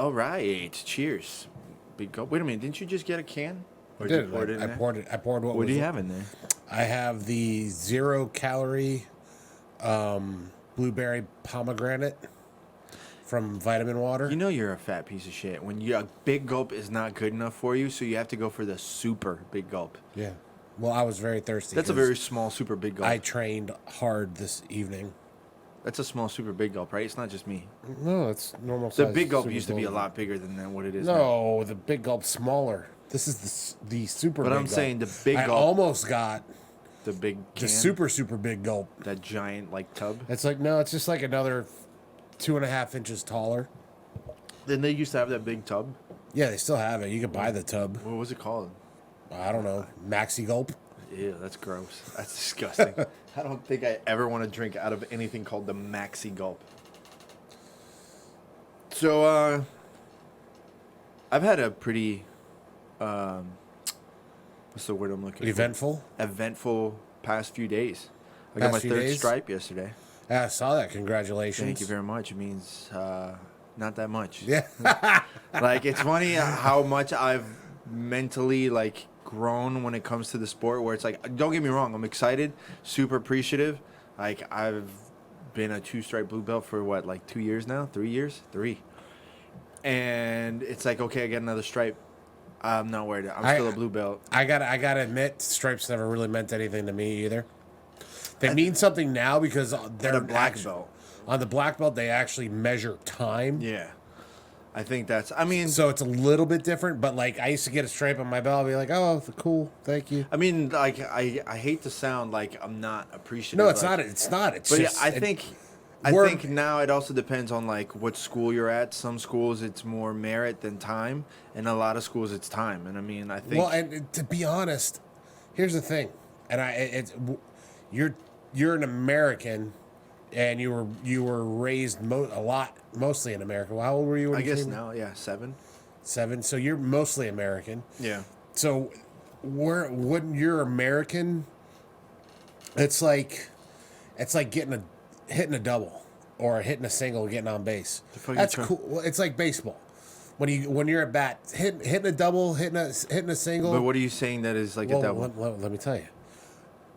All right. Cheers. Big gulp. Wait a minute. Didn't you just get a can? Or I did did. you pour it in I there? poured it. I poured what What was. do you have in there? I have the 0-calorie blueberry pomegranate from Vitamin Water. You know you're a fat piece of shit. When a big gulp is not good enough for you, so you have to go for the super big gulp. Yeah. Well, I was very thirsty. That's a very small super big gulp. I trained hard this evening. That's a small super big gulp, right? It's not just me. No, it's normal The size. big gulp super used to be a gulp. lot bigger than what it is now. No, the big gulp's smaller. This is the super But big I'm gulp. saying the big I gulp. almost got The big can. the super big gulp. That giant, like, tub. It's like, no, it's just like another 2.5 inches taller. Then they used to have that big tub. Yeah, they still have it. You can buy the tub. What was it called? I don't know. Maxi gulp. Ew, that's gross. That's disgusting. I don't think I ever want to drink out of anything called the Maxi Gulp. So, I've had a pretty, what's the word I'm looking Eventful. for? Eventful past few days. I got my Past few third days? stripe yesterday. Yeah, I saw that. Congratulations. Thank you very much. It means not that much. Yeah. Like, it's funny how much I've mentally, like, grown when it comes to the sport, where it's like, don't get me wrong, I'm excited, super appreciative. Like, I've been a 2-stripe blue belt for what, like 2 years now? 3 years? 3. And it's like, okay, I get another stripe. I'm not worried. I'm still a blue belt. I gotta admit, stripes never really meant anything to me either. They mean something now because they're a black belt. On the black belt, they actually measure time. Yeah. I think that's, I mean, So it's a little bit different, but like I used to get a stripe on my belt, I'd be like, "Oh, cool, thank you." like, I hate to sound like I'm not appreciative. No, it's like, not. It's not. It's But just. yeah, I think now it also depends on like what school you're at. Some schools it's more merit than time, and a lot of schools it's time. And I mean, I think Well, and to be honest, here's the thing, and you're an American, and you were raised mostly in America. Well, how old were you? When I you guess came? now, yeah, 7. 7. So you're mostly American. Yeah. So when you're American, it's like hitting a double or hitting a single, getting on base. fuck That's you cool. Well, it's like baseball. When you're at bat, hitting a double, hitting a single. But what are you saying that is like Well, a double? let me tell you,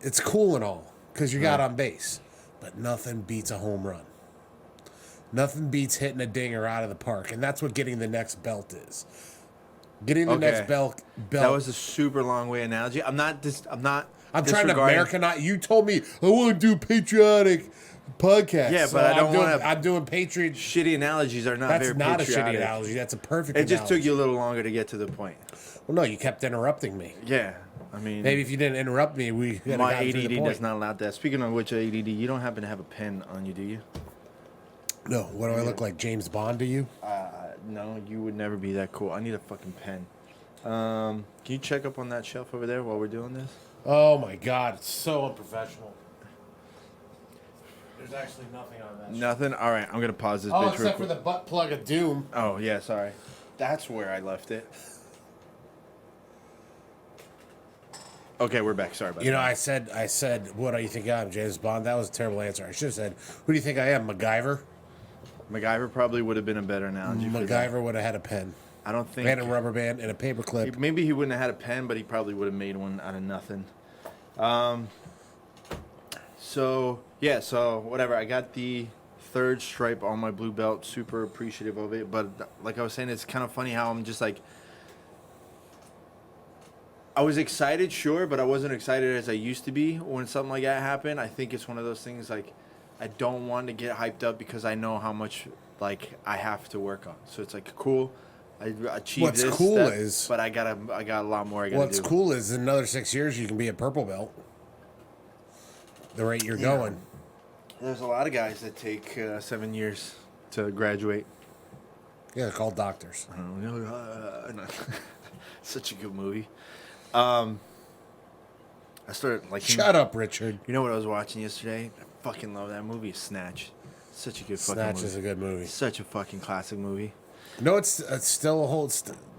it's cool and all because you got on base, but nothing beats a home run. Nothing beats hitting a dinger out of the park, and that's what getting the next belt is. Getting the next belt. That was a super long way analogy. I'm not I'm trying to disregarding- Americanize. You told me I want to do patriotic podcast. Yeah, so but I don't want to. I'm doing patriot. Shitty analogies are not That's very not patriotic. a shitty analogy. That's a perfect. It just analogy. took you a little longer to get to the point. Well, no, you kept interrupting me. Yeah, I mean, Maybe if you didn't interrupt me, we could have my gotten through the ADD point. does not allow that. Speaking of which, ADD, you don't happen to have a pen on you, do you? No, what do I look like, James Bond to you? No, you would never be that cool. I need a fucking pen. Can you check up on that shelf over there while we're doing this? Oh my God, it's so unprofessional. There's actually nothing on that. Nothing? All right, I'm going to pause this Oh, bitch real except for quick. the butt plug of doom. Oh, yeah, sorry. That's where I left it. Okay, we're back. Sorry about You know, that. I said, what do you think I am, James Bond? That was a terrible answer. I should have said, who do you think I am, MacGyver? MacGyver probably would have been a better analogy for that. MacGyver would have had a pen. I don't think... And a rubber band and a paper clip. Maybe he wouldn't have had a pen, but he probably would have made one out of nothing. So whatever. I got the 3rd stripe on my blue belt. Super appreciative of it. But like I was saying, it's kind of funny how I'm just like... I was excited, sure, but I wasn't excited as I used to be when something like that happened. I think it's one of those things like I don't want to get hyped up because I know how much like I have to work on. So it's like cool. I achieved What's this cool step, is- but I got a lot more I got to do. What's cool is in another 6 years, you can be a purple belt. The rate you're going. There's a lot of guys that take 7 years to graduate. Yeah, they're called doctors. Such a good movie. I started like. Shut up, Richard. You know what I was watching yesterday? I fucking love that movie, Snatch. Such a good fucking movie. Snatch is a good movie. Such a fucking classic movie. No, it's still a whole.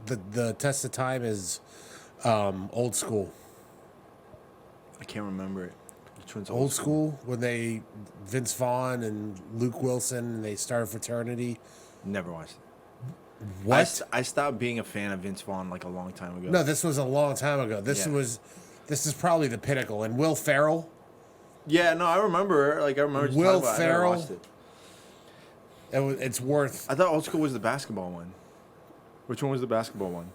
The test of time is old school. I can't remember it. Which one's Old school when Vince Vaughn and Luke Wilson and they started fraternity. Never watched it. What? I stopped being a fan of Vince Vaughn like a long time ago. No, this was a long time ago. This is probably the pinnacle. And Will Ferrell. Yeah, no, I remember. Like I remember just Will talking about it. I never Ferrell. watched it. It's worth. I thought Old School was the basketball one. Which one was the basketball one?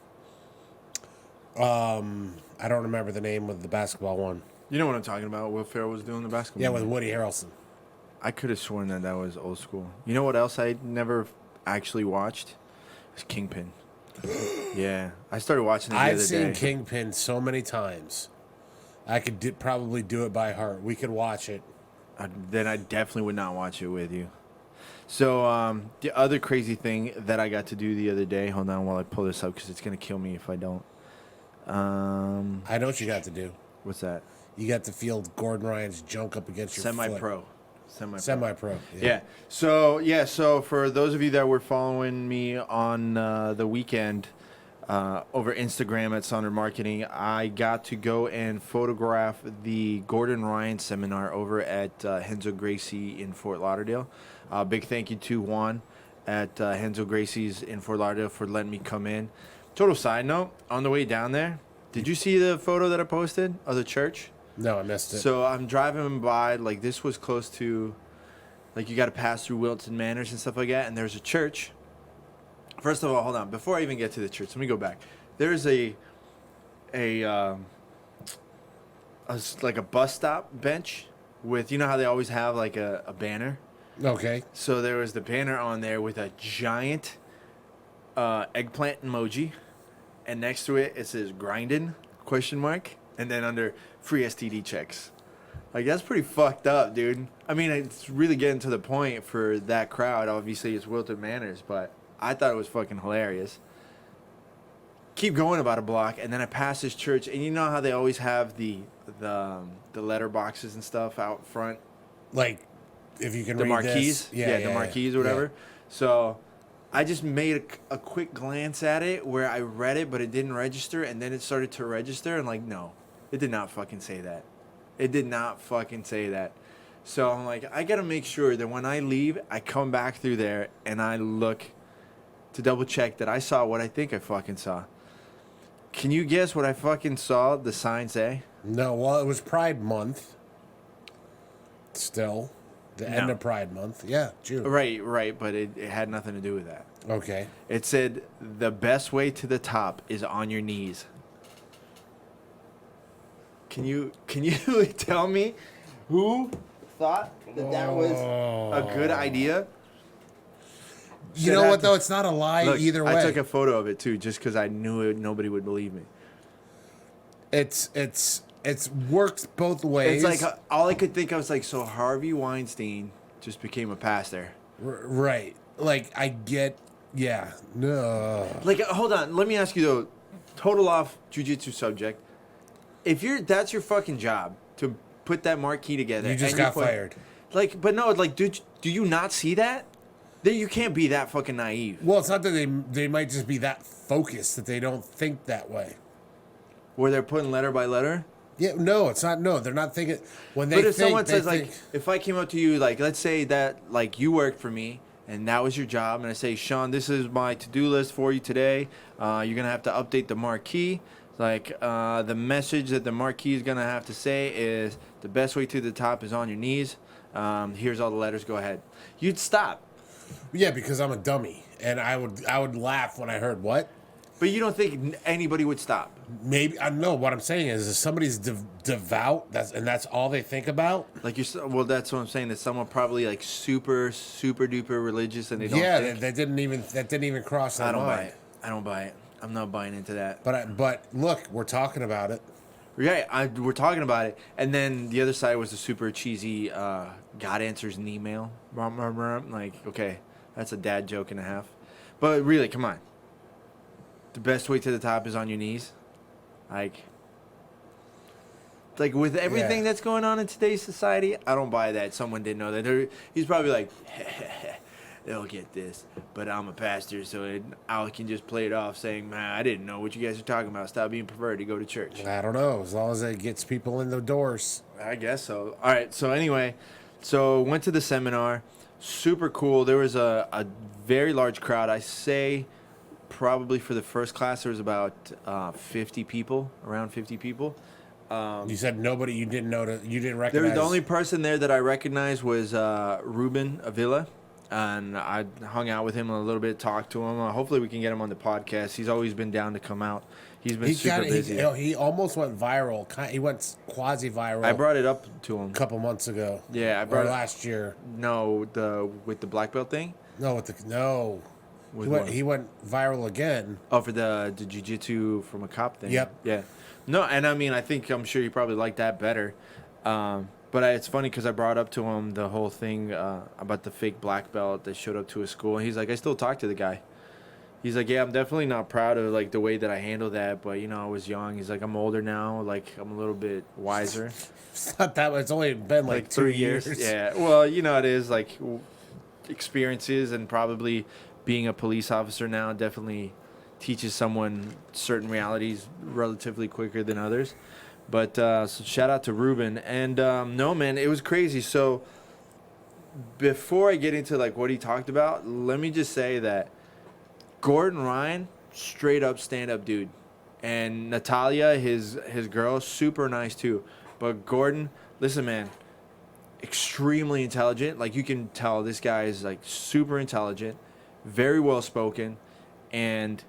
I don't remember the name of the basketball one. You know what I'm talking about. Will Ferrell was doing the basketball. Yeah, one. with Woody Harrelson. I could have sworn that was Old School. You know what else I never actually watched? It's Kingpin. Yeah, I started watching it the other day. I've seen Kingpin so many times. I could probably do it by heart. We could watch it. Then I definitely would not watch it with you. So the other crazy thing that I got to do the other day. Hold on while I pull this up because it's gonna kill me if I don't. I know what you got to do. What's that? You got to field Gordon Ryan's junk up against your Semi-pro. foot. Semi-pro. Yeah. So for those of you that were following me on the weekend over Instagram at Sonder Marketing, I got to go and photograph the Gordon Ryan seminar over at Henzo Gracie in Fort Lauderdale. Big thank you to Juan at Henzo Gracie's in Fort Lauderdale for letting me come in. Total side note, on the way down there, did you see the photo that I posted of the church? No, I missed it. So I'm driving by, like this was close to, like you got to pass through Wilton Manors and stuff like that, and there's a church. First of all, hold on. Before I even get to the church, let me go back. There's like a bus stop bench with, you know how they always have like a banner? Okay. So there was the banner on there with a giant eggplant emoji, and next to it says grinding ? And then under free STD checks. Like that's pretty fucked up, dude. I mean, it's really getting to the point for that crowd. Obviously, it's Wilton Manors, but I thought it was fucking hilarious. Keep going about a block, and then I pass this church, and you know how they always have the letter boxes and stuff out front, Like, if you can the read marquees, this. the marquees or whatever. Yeah. So I just made a quick glance at it where I read it, but it didn't register, and then it started to register, and like, no, it did not fucking say that. It did not fucking say that. So I'm like, I gotta make sure that when I leave, I come back through there and I look to double check that I saw what I think I fucking saw. Can you guess what I fucking saw the sign say? No, well, it was Pride Month. Still. The end No. of Pride Month. Yeah, June. Right, but it had nothing to do with that. Okay. It said, the best way to the top is on your knees. Can you tell me who thought that was a good idea? You know what, though? It's not a lie Look, either way. I took a photo of it, too, just because I knew nobody would believe me. It's worked both ways. It's like, all I could think of was like, so Harvey Weinstein just became a pastor. Right. Like, I get... Yeah. No. Like, hold on. Let me ask you, though, total off jiu-jitsu subject. If that's your fucking job, to put that marquee together. You just got fired. Like, but no, like, do you not see that? That you can't be that fucking naive. Well, it's not that they might just be that focused that they don't think that way. Where they're putting letter by letter? Yeah, no, it's not. No, they're not thinking. When they But if think, someone they says, think, like, if I came up to you, like, let's say that, like, you worked for me, and that was your job, and I say, Shawn, this is my to-do list for you today. You're going to have to update the marquee. Like, the message that the marquee is going to have to say is, the best way to the top is on your knees. Here's all the letters. Go ahead. You'd stop. yeah, because I'm a dummy, and I would laugh when I heard what. But you don't think anybody would stop? Maybe I know what I'm saying is if somebody's devout, that's all they think about. Like well, that's what I'm saying. That someone probably like super duper religious, and they don't. Yeah, think. that didn't even cross their I don't mind. buy it. I don't buy it. I'm not buying into that. But look, we're talking about it. Yeah, we're talking about it, and then the other side was the super cheesy God answers an email. Like, okay, that's a dad joke and a half. But really, come on. The best way to the top is on your knees. Like with everything that's going on in today's society, I don't buy that. Someone didn't know that. He's probably like, they'll get this, but I'm a pastor, so I can just play it off saying, man, I didn't know what you guys are talking about. Stop being perverted. Go to church. I don't know. As long as it gets people in the doors. I guess so. All right. So anyway, went to the seminar. super cool. There was a very large crowd. I say probably for the first class there was about 50 people, around 50 people. You said nobody you didn't know you didn't There, recognize. the only person there that I recognized was Ruben Avila, and I hung out with him a little bit, talked to him. Hopefully, we can get him on the podcast. He's always been down to come out. He's been super busy. He almost went viral. He went quasi-viral. I brought it up to him a couple months ago. Yeah, I brought it last year. No, with the black belt thing. No. He went viral again. Oh, for the jiu-jitsu from a cop thing. Yep. Yeah. No, and I mean, I'm sure you probably like that better. But it's funny because I brought up to him the whole thing about the fake black belt that showed up to his school, and he's like, I still talk to the guy. He's like, yeah, I'm definitely not proud of like the way that I handled that, but I was young. He's like, I'm older now, like I'm a little bit wiser. It's not that. It's only been like 3 years. Yeah. Well, it is like experiences, and probably being a police officer now definitely teaches someone certain realities relatively quicker than others. But so shout out to Ruben. And no, man, it was crazy. So before I get into like what he talked about, let me just say that Gordon Ryan, straight up stand up dude. And Natalia, his girl, super nice too. But Gordon, listen, man, extremely intelligent. Like you can tell this guy is like super intelligent, very well spoken, and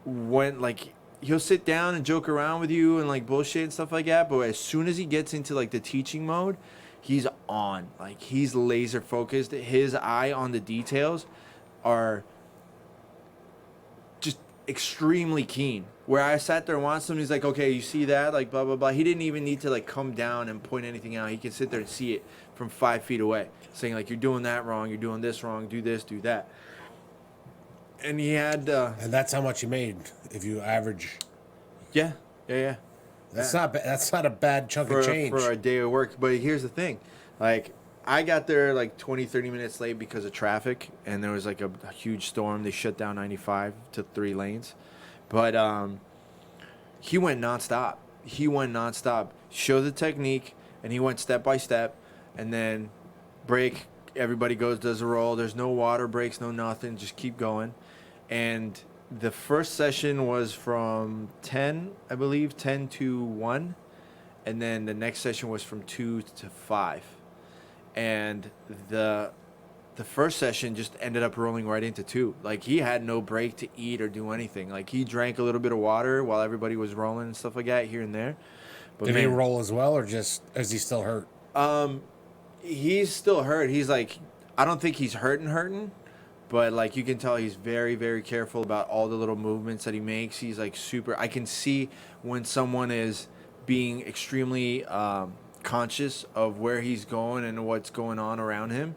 when like he'll sit down and joke around with you and like bullshit and stuff like that, but as soon as he gets into like the teaching mode, he's on. Like he's laser focused. His eye on the details are just extremely keen. Where I sat there and watched him, he's like, okay, you see that? Like blah blah blah. He didn't even need to like come down and point anything out. He could sit there and see it from 5 feet away, saying like, you're doing that wrong, you're doing this wrong, do this, do that. And he had and that's how much he made if you average. Yeah. That's not a bad chunk of change for a day of work. But here's the thing, like I got there like 20-30 minutes late because of traffic, and there was like a huge storm. They shut down 95 to 3 lanes, but he went nonstop. Show the technique, and he went step by step, and then break. Everybody does a roll. There's no water breaks, no nothing. Just keep going. And the first session was from 10 to 1. And then the next session was from 2 to 5. And the first session just ended up rolling right into 2. Like, he had no break to eat or do anything. Like, he drank a little bit of water while everybody was rolling and stuff like that here and there. But Did he roll as well, or just is he still hurt? He's still hurt. He's like, I don't think he's hurting, but like you can tell he's very, very careful about all the little movements that he makes. He's like super. I can see when someone is being extremely conscious of where he's going and what's going on around him.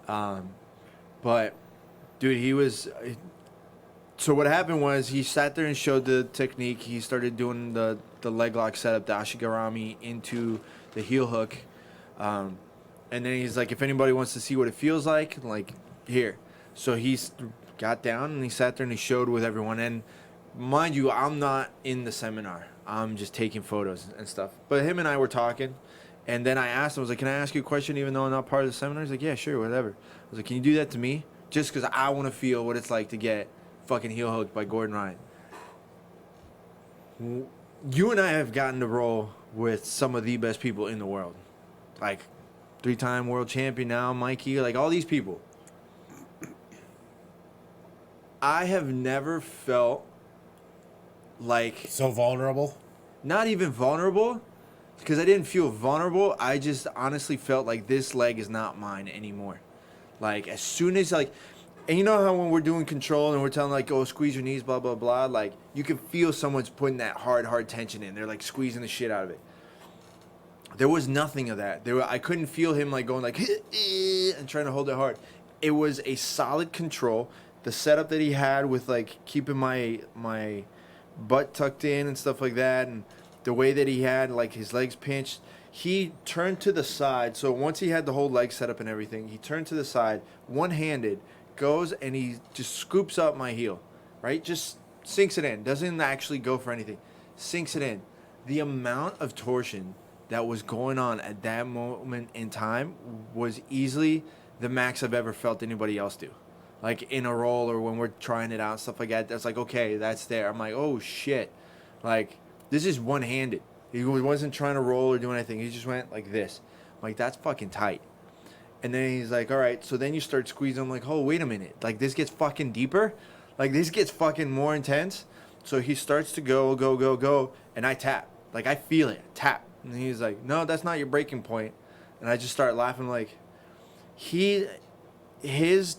But dude, he was. So what happened was he sat there and showed the technique. He started doing the leg lock setup, the ashigarami into the heel hook. And then he's like, if anybody wants to see what it feels like here. So he got down and he sat there and he showed with everyone. And mind you, I'm not in the seminar. I'm just taking photos and stuff. But him and I were talking. And then I asked him, I was like, can I ask you a question even though I'm not part of the seminar? He's like, yeah, sure, whatever. I was like, can you do that to me? Just because I want to feel what it's like to get fucking heel hooked by Gordon Ryan. You and I have gotten to roll with some of the best people in the world. Like, 3-time world champion now, Mikey, like all these people. I have never felt like... So vulnerable? Not even vulnerable, because I didn't feel vulnerable. I just honestly felt like this leg is not mine anymore. Like, as soon as, like... And you know how when we're doing control and we're telling, like, oh, squeeze your knees, blah, blah, blah, like, you can feel someone's putting that hard tension in. They're, like, squeezing the shit out of it. There was nothing of that. I couldn't feel him like going like and trying to hold it hard. It was a solid control. The setup that he had with like keeping my butt tucked in and stuff like that, and the way that he had like his legs pinched. He turned to the side. So once he had the whole leg set up and everything, he turned to the side, one-handed, goes and he just scoops up my heel, right? Just sinks it in. Doesn't actually go for anything. Sinks it in. The amount of torsion that was going on at that moment in time was easily the max I've ever felt anybody else do. Like in a roll or when we're trying it out, stuff like that. That's like, okay, that's there. I'm like, oh shit. Like, this is one-handed. He wasn't trying to roll or do anything. He just went like this. I'm like, that's fucking tight. And then he's like, all right. So then you start squeezing. I'm like, oh, wait a minute. Like, this gets fucking deeper. Like, this gets fucking more intense. So he starts to go. And I tap. Like, I feel it. Tap. And he's like, no, that's not your breaking point. And I just start laughing like, his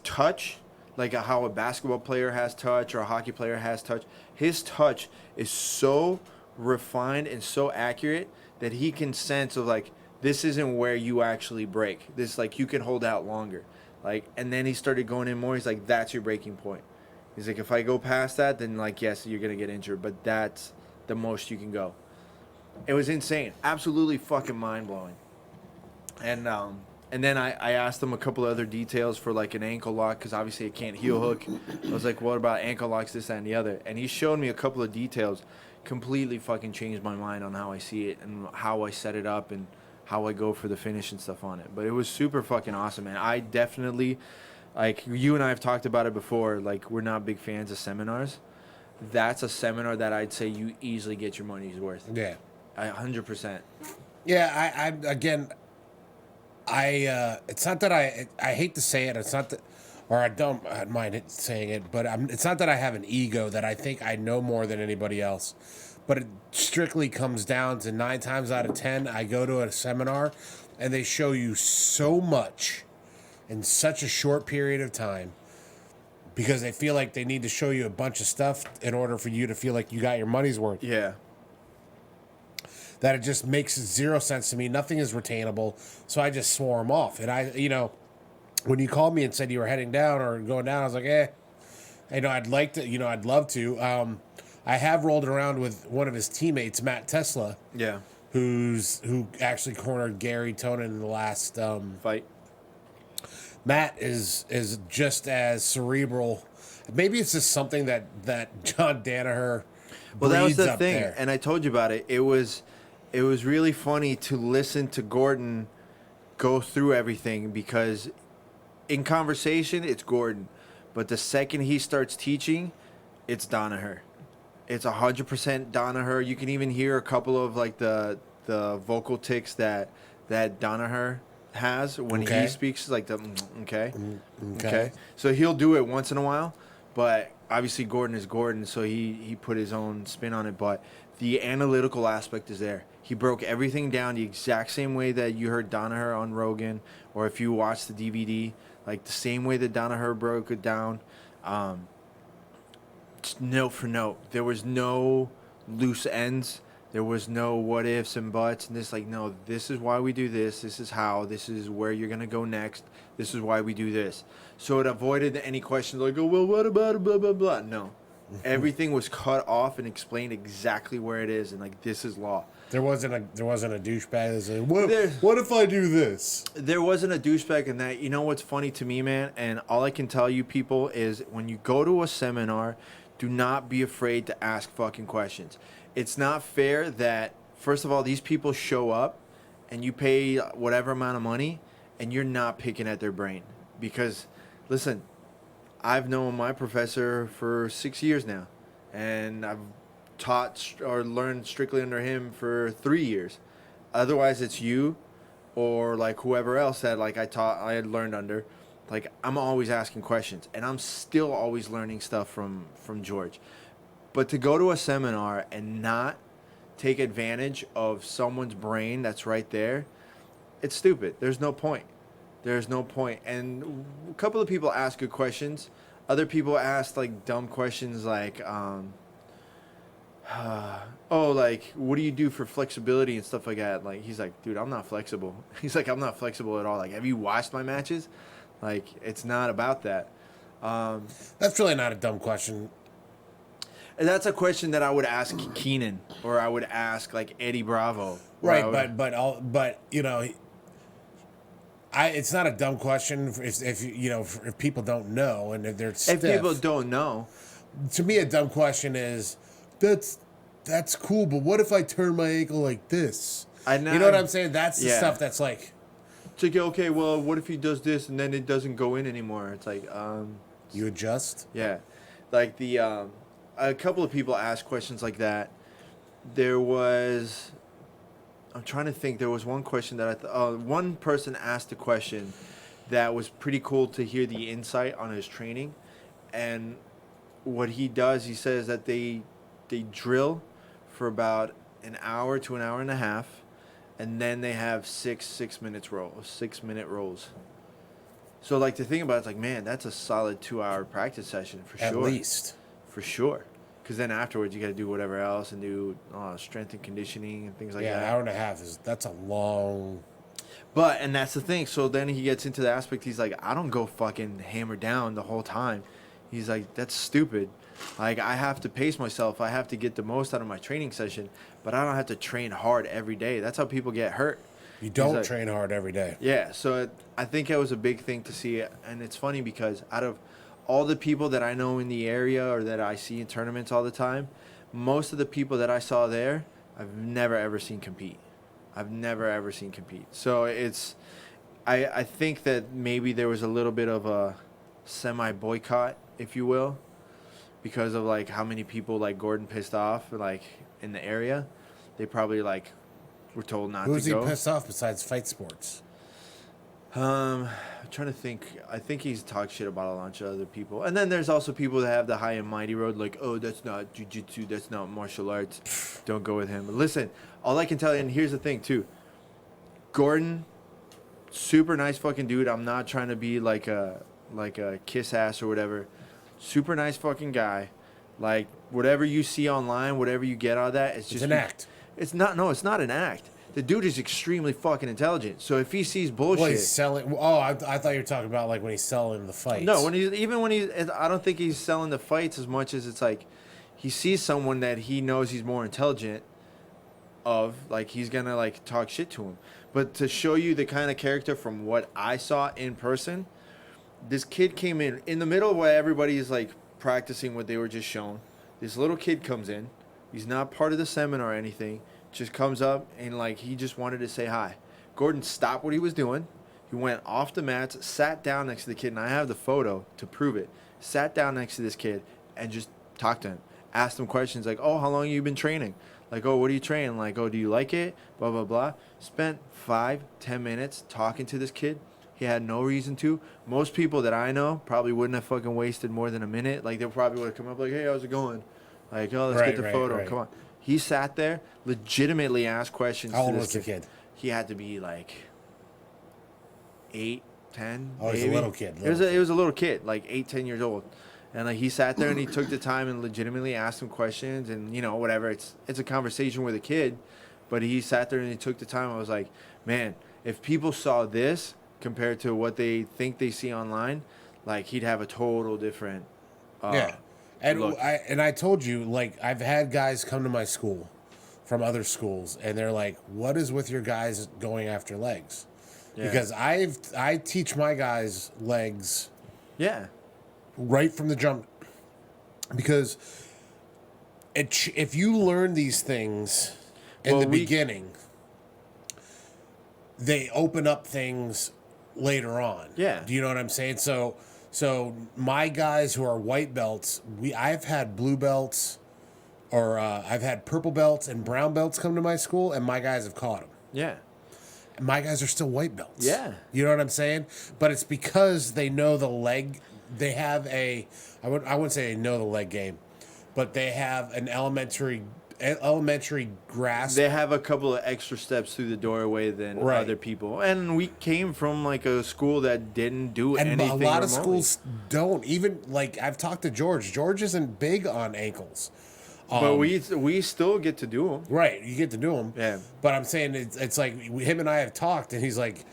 touch, like how a basketball player has touch or a hockey player has touch, his touch is so refined and so accurate that he can sense of like, this isn't where you actually break. This, like, you can hold out longer. Like, and then he started going in more. He's like, that's your breaking point. He's like, if I go past that, then like, yes, you're going to get injured, but that's the most you can go. It was insane. Absolutely fucking mind-blowing. And then I asked him a couple other details for like an ankle lock, because obviously I can't heel hook. I was like, what about ankle locks, this, that, and the other? And he showed me a couple of details. Completely fucking changed my mind on how I see it and how I set it up and how I go for the finish and stuff on it. But it was super fucking awesome, man. I definitely, like, you and I have talked about it before, like, we're not big fans of seminars. That's a seminar that I'd say you easily get your money's worth. Yeah. 100%. Yeah, it's not that I hate to say it. It's not that, or I don't mind it saying it, but it's not that I have an ego that I think I know more than anybody else. But it strictly comes down to 9 times out of 10, I go to a seminar and they show you so much in such a short period of time because they feel like they need to show you a bunch of stuff in order for you to feel like you got your money's worth. Yeah. That it just makes zero sense to me. Nothing is retainable. So I just swore them off. And when you called me and said you were heading down or going down, I was like, I'd like to, I'd love to. I have rolled around with one of his teammates, Matt Tesla. Yeah. Who actually cornered Gary Tonin in the last fight. Matt is just as cerebral. Maybe it's just something that John Danaher. Well, that was the thing, there. And I told you about it. It was really funny to listen to Gordon go through everything because in conversation it's Gordon, but the second he starts teaching, it's Danaher. It's 100% Danaher. You can even hear a couple of like the vocal tics that Danaher has when he speaks, like the okay. So he'll do it once in a while, but obviously Gordon is Gordon, so he put his own spin on it. But the analytical aspect is there. He broke everything down the exact same way that you heard Danaher on Rogan, or if you watch the DVD, like the same way that Danaher broke it down. Note for note. There was no loose ends. There was no what ifs and buts. And this, like, no, this is why we do this. This is how. This is where you're going to go next. This is why we do this. So it avoided any questions like, oh, well, what about it, blah, blah, blah. No. Everything was cut off and explained exactly where it is. And, like, this is law. There wasn't a douchebag that said, what if I do this? There wasn't a douchebag in that. You know what's funny to me, man? And all I can tell you people is when you go to a seminar, do not be afraid to ask fucking questions. It's not fair that, first of all, these people show up and you pay whatever amount of money and you're not picking at their brain. Because, listen, I've known my professor for 6 years now. And I've taught or learned strictly under him for 3 years. Otherwise, it's you or like whoever else that like I had learned under. Like, I'm always asking questions, and I'm still always learning stuff from George. But to go to a seminar and not take advantage of someone's brain that's right there, it's stupid. There's no point. There's no point. And a couple of people ask good questions. Other people ask, like, dumb questions like, like, what do you do for flexibility and stuff like that? Like, he's like, dude, I'm not flexible. He's like, I'm not flexible at all. Like, have you watched my matches? Like, it's not about that. That's really not a dumb question. And that's a question that I would ask Keenan, or I would ask like Eddie Bravo. Right, but it's not a dumb question if people don't know and if they're stiff. If people don't know, to me a dumb question is that's cool, but what if I turn my ankle like this? I know. You know what I'm saying? That's the stuff that's like, It's like, okay, well, what if he does this and then it doesn't go in anymore? It's like, You adjust. yeah, like a couple of people asked questions like that. There was, I'm trying to think. There was one question that one person asked a question that was pretty cool to hear the insight on his training, and what he does, he says that they drill for about an hour to an hour and a half, and then they have 6 minute rolls. So like to think about it, it's like, man, that's a solid 2 hour practice session for At sure. least. For sure. Because then afterwards you got to do whatever else and do strength and conditioning and things like Yeah, that. an hour and a half that's a long. And that's the thing. So then he gets into the aspect. He's like, I don't go fucking hammer down the whole time. He's like, that's stupid. Like, I have to pace myself. I have to get the most out of my training session, but I don't have to train hard every day. That's how people get hurt. You don't train hard every day. Yeah. So I think it was a big thing to see. And it's funny because out of all the people that I know in the area or that I see in tournaments all the time, most of the people that I saw there, I've never ever seen compete. So I think that maybe there was a little bit of a semi-boycott, if you will, because of like how many people like Gordon pissed off like in the area. They probably like were told not to go. Who's he pissed off besides fight sports? I'm trying to think. I think he's talked shit about a bunch of other people. And then there's also people that have the high and mighty road, like, oh, that's not jiu-jitsu, that's not martial arts. Don't go with him. But listen, all I can tell you, and here's the thing, too. Gordon, super nice fucking dude. I'm not trying to be like a kiss ass or whatever. Super nice fucking guy. Like, whatever you see online, whatever you get out of that, it's just an act. It's not an act. The dude is extremely fucking intelligent. So if he sees bullshit, well, he's selling. Oh, I thought you were talking about like when he's selling the fights. No, when I don't think he's selling the fights as much as it's like he sees someone that he knows he's more intelligent of, like he's gonna like talk shit to him. But to show you the kind of character from what I saw in person, this kid came in the middle where everybody is like practicing what they were just shown. This little kid comes in. He's not part of the seminar or anything. Just comes up and like he just wanted to say hi. Gordon stopped what he was doing. He went off the mats, sat down next to the kid, and I have the photo to prove it. Sat down next to this kid and just talked to him. Asked him questions like, oh, how long have you been training? Like, oh, what are you training? Like, oh, do you like it? Blah, blah, blah. Spent 5-10 minutes talking to this kid. He had no reason to. Most people that I know probably wouldn't have fucking wasted more than a minute. Like, they probably would have come up like, hey, how's it going? Like, oh, let's get the photo. Right. Come on. He sat there, legitimately asked questions. How old was the kid? He had to be like 8, 10. Oh, he was a little kid. It was a little kid, like 8, 10 years old. And like he sat there and he took the time and legitimately asked him questions and, you know, whatever. It's a conversation with a kid. But he sat there and he took the time. I was like, man, if people saw this compared to what they think they see online, like he'd have a total different yeah. And look. I told you, like, I've had guys come to my school from other schools, and they're like, what is with your guys going after legs? Yeah. Because I teach my guys legs right from the jump. Because if you learn these things in the beginning, they open up things later on. Yeah. Do you know what I'm saying? So my guys who are white belts, I've had blue belts, or I've had purple belts and brown belts come to my school, and my guys have caught them. Yeah. And my guys are still white belts. Yeah. You know what I'm saying? But it's because they know the leg. They have I wouldn't say they know the leg game, but they have an elementary grasp. They have a couple of extra steps through the doorway than other people. And we came from like a school that didn't do anything a lot remotely. of schools don't. Even like I've talked to George. George isn't big on ankles. But we still get to do them. Right, you get to do them. Yeah. But I'm saying it's like him and I have talked, and he's like,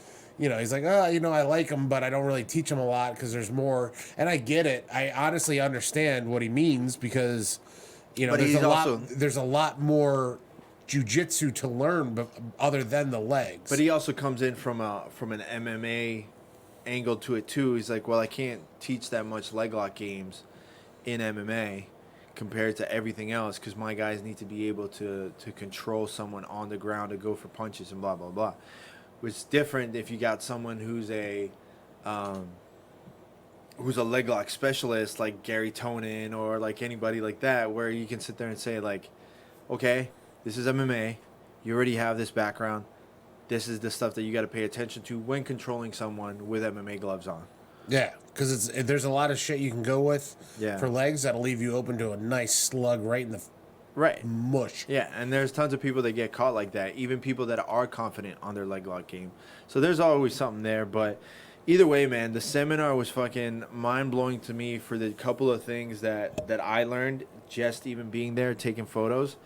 I like them, but I don't really teach them a lot because there's more. And I get it. I honestly understand what he means because there's a lot more jiu-jitsu to learn other than the legs. But he also comes in from an MMA angle to it too. He's like, well, I can't teach that much leg lock games in MMA compared to everything else because my guys need to be able to control someone on the ground to go for punches and blah, blah, blah. It's different if you got someone who's a leg lock specialist like Gary Tonin or like anybody like that, where you can sit there and say like, okay, this is MMA. You already have this background. This is the stuff that you got to pay attention to when controlling someone with MMA gloves on. Yeah, because there's a lot of shit you can go with Yeah. for legs that'll leave you open to a nice slug right in the Right. mush. Yeah, and there's tons of people that get caught like that, even people that are confident on their leg lock game. So there's always something there, but either way, man, the seminar was fucking mind-blowing to me for the couple of things that I learned just even being there, taking photos.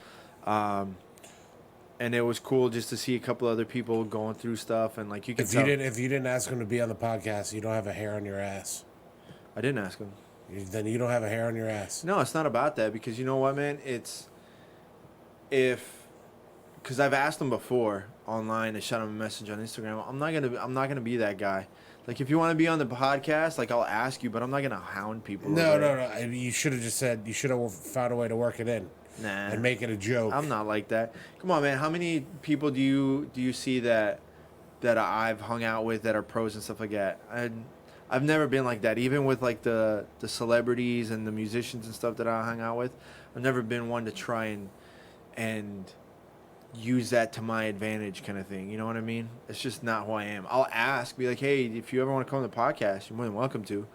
And it was cool just to see a couple other people going through stuff, and like you can tell. If you didn't ask him to be on the podcast, you don't have a hair on your ass. I didn't ask him. Then you don't have a hair on your ass. No, it's not about that, because you know what, man? Because I've asked him before online. I shot him a message on Instagram. I'm not gonna be that guy. Like, if you want to be on the podcast, like, I'll ask you, but I'm not gonna hound people. No. You should have just said, you should have found a way to work it in. Nah. And make it a joke. I'm not like that. Come on, man. How many people do you see that I've hung out with that are pros and stuff like that? I've never been like that. Even with like the celebrities and the musicians and stuff that I hung out with, I've never been one to try and use that to my advantage kind of thing. You know what I mean? It's just not who I am. I'll ask, be like, hey, if you ever want to come on the podcast, you're more than welcome to.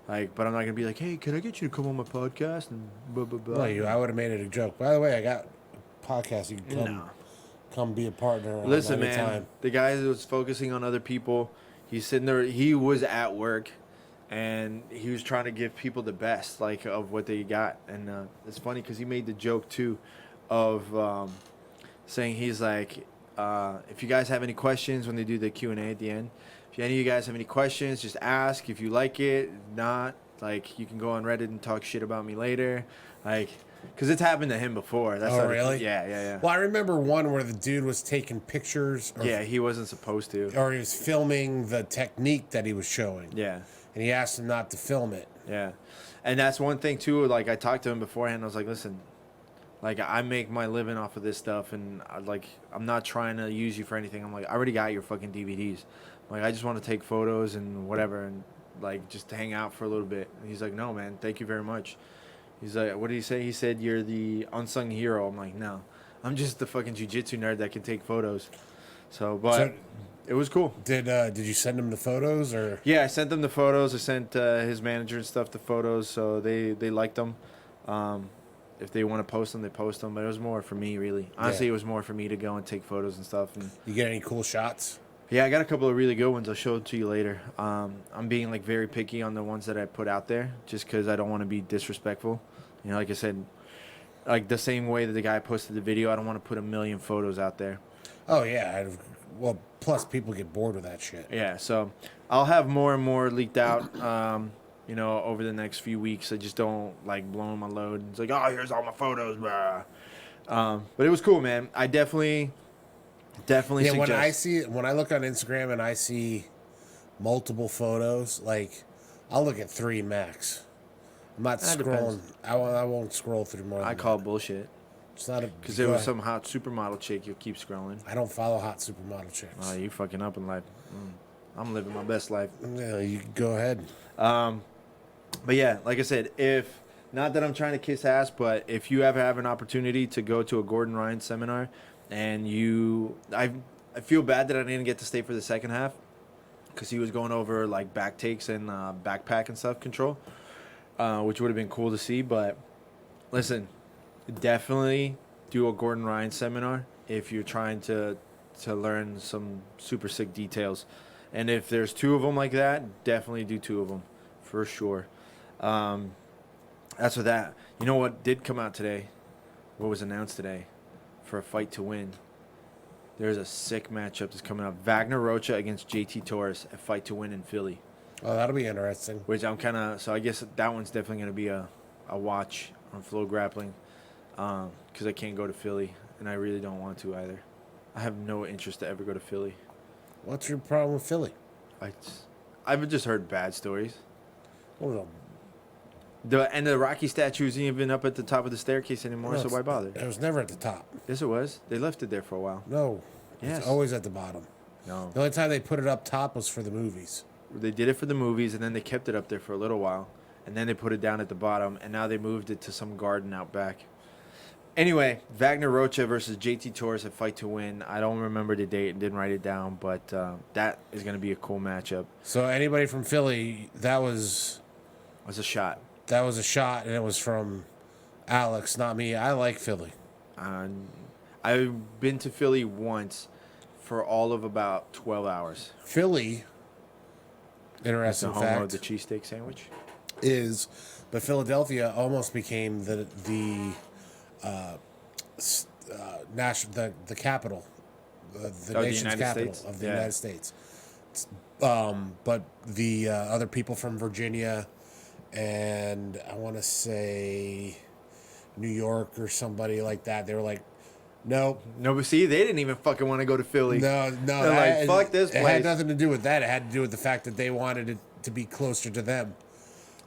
Like, but I'm not gonna be like, hey, can I get you to come on my podcast and blah blah blah. No, I would have made it a joke. By the way, I got a podcast. You can come be a partner. Listen, man, anytime. the guy that was focusing on other people, he's sitting there. He was at work, and he was trying to give people the best, like, of what they got. And it's funny because he made the joke too, of saying he's like, if you guys have any questions when they do the Q&A at the end. If any of you guys have any questions, just ask. If you like it, if not, like, you can go on Reddit and talk shit about me later. Like, because it's happened to him before. That's really? Yeah. Well, I remember one where the dude was taking pictures. Yeah, he wasn't supposed to. Or he was filming the technique that he was showing. Yeah. And he asked him not to film it. Yeah. And that's one thing, too. Like, I talked to him beforehand. I was like, listen, like, I make my living off of this stuff, and I'm not trying to use you for anything. I'm like, I already got your fucking DVDs. Like, I just want to take photos and whatever, and like just hang out for a little bit. And he's like, no, man, thank you very much. He's like, what did he say? He said, you're the unsung hero. I'm like, no, I'm just the fucking jiu-jitsu nerd that can take photos. So it was cool. Did you send him the photos or? Yeah, I sent them the photos. I sent his manager and stuff the photos, so they liked them. If they want to post them, they post them. But it was more for me, really. Honestly, It was more for me to go and take photos and stuff. And you get any cool shots? yeah, I got a couple of really good ones. I'll show it to you later. I'm being like very picky on the ones that I put out there, just because I don't want to be disrespectful. You know, like I said, like the same way that the guy posted the video, I don't want to put a million photos out there. Oh yeah, well, plus people get bored with that shit. Yeah, so I'll have more and more leaked out. You know, over the next few weeks. I just don't like blowing my load. It's like, oh, here's all my photos, blah. But it was cool, man. I definitely suggest. When I look on Instagram and I see multiple photos, like I'll look at 3 max. I'm not scrolling. I won't scroll through more. I call bullshit. It's not because there was some hot supermodel chick. You'll keep scrolling. I don't follow hot supermodel chicks. Oh, you fucking up in life. I'm living my best life. Yeah, you go ahead. But yeah, like I said, if not that I'm trying to kiss ass, but if you ever have an opportunity to go to a Gordon Ryan seminar, and I feel bad that I didn't get to stay for the second half, because he was going over like back takes and backpack and stuff control, which would have been cool to see. But listen, definitely do a Gordon Ryan seminar if you're trying to learn some super sick details. And if there's 2 of them like that, definitely do 2 of them for sure. That's for that. You know what did come out today? What was announced today for a fight to win? There's a sick matchup that's coming up. Wagner Rocha against JT Torres, a fight to win in Philly. Oh, that'll be interesting. Which I'm kind of... So I guess that one's definitely going to be a watch on Flow Grappling, because I can't go to Philly, and I really don't want to either. I have no interest to ever go to Philly. What's your problem with Philly? I've just heard bad stories. Well, The Rocky statue isn't even up at the top of the staircase anymore, no, so why bother? It was never at the top. Yes, it was. They left it there for a while. No. Yes. It's always at the bottom. No. The only time they put it up top was for the movies. They did it for the movies, and then they kept it up there for a little while, and then they put it down at the bottom, and now they moved it to some garden out back. Anyway, Wagner Rocha versus JT Torres at Fight to Win. I don't remember the date and didn't write it down, but that is going to be a cool matchup. So anybody from Philly, that was a shot. That was a shot, and it was from Alex, not me. I like Philly. I've been to Philly once for all of about 12 hours. Philly, interesting That's the home of fact, the cheesesteak sandwich. but Philadelphia almost became the capital, the nation's United capital States? of the Yeah. United States. But the other people from Virginia and I want to say New York or somebody like that, they were like, nope. No, but see, they didn't even fucking want to go to Philly. No. They're like, fuck this place. It had nothing to do with that. It had to do with the fact that they wanted it to be closer to them.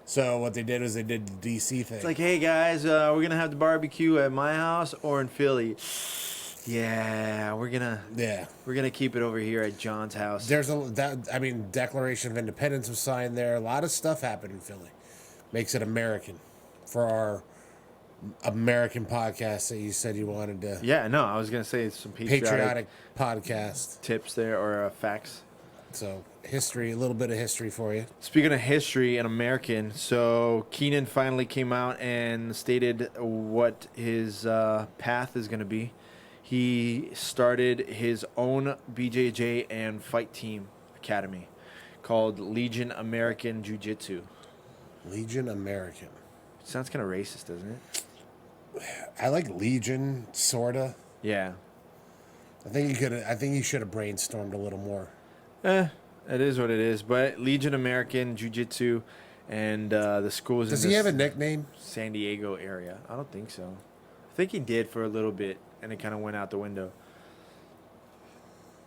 So what they did was they did the DC thing. It's like, hey guys, we're going to have the barbecue at my house or in Philly. Yeah, we're gonna keep it over here at John's house. Declaration of Independence was signed there. A lot of stuff happened in Philly. Makes it American for our American podcast that you said you wanted to. Yeah, no, I was gonna say some patriotic podcast tips there or facts. So history, a little bit of history for you. Speaking of history and American, so Keenan finally came out and stated what his path is gonna be. He started his own BJJ and fight team academy called Legion American Jiu-Jitsu. Legion American. Sounds kind of racist, doesn't it? I like Legion, sorta. Yeah. I think you should have brainstormed a little more. It is what it is. But Legion American Jiu-Jitsu and the school is Does in he have a nickname? San Diego area. I don't think so. I think he did for a little bit, and it kind of went out the window.